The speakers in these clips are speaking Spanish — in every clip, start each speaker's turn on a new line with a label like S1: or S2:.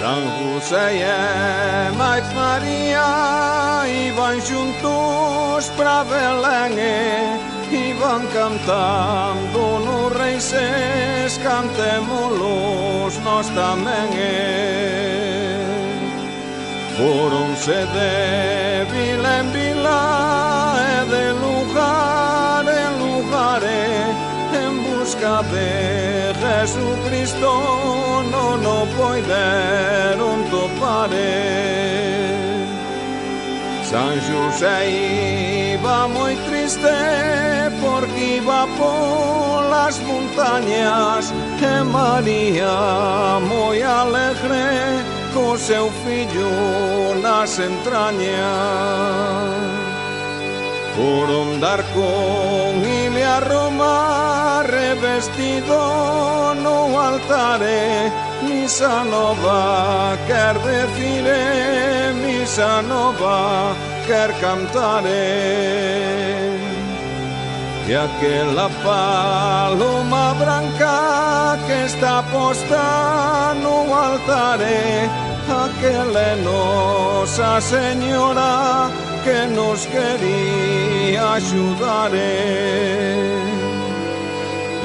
S1: San José e Mãe Maria iban juntos pra Belém e van cantando no Reises, cantémolos nós tamén. Foronse de vila en vila e de lugar en lugar en busca de Jesucristo, non o poideron topar. San José iba moi triste porque iba polas montañas e María moi alegre co seu fillo nas entrañas. Foron dar con ile a Roma revestido no altare, misa nova quer decire, misa nova quer cantare. E aquela paloma branca que está posta no altare, aquela é Nosa Señora que nos quería axudar.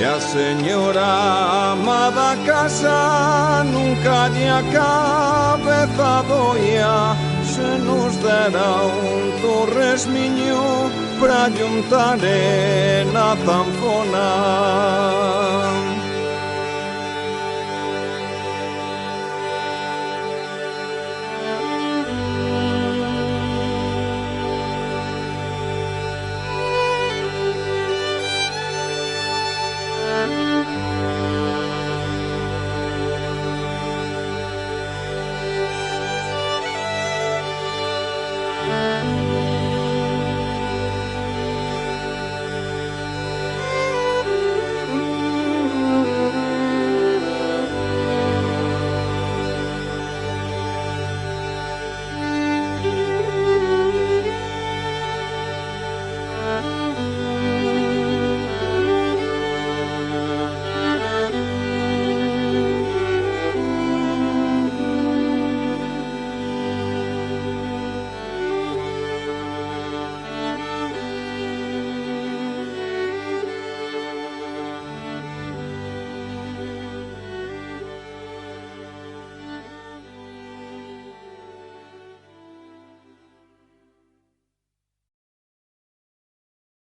S1: E a señora amada casa nunca lle a cabeza doía, se nos dera un torresmiño pra juntar na zanfona.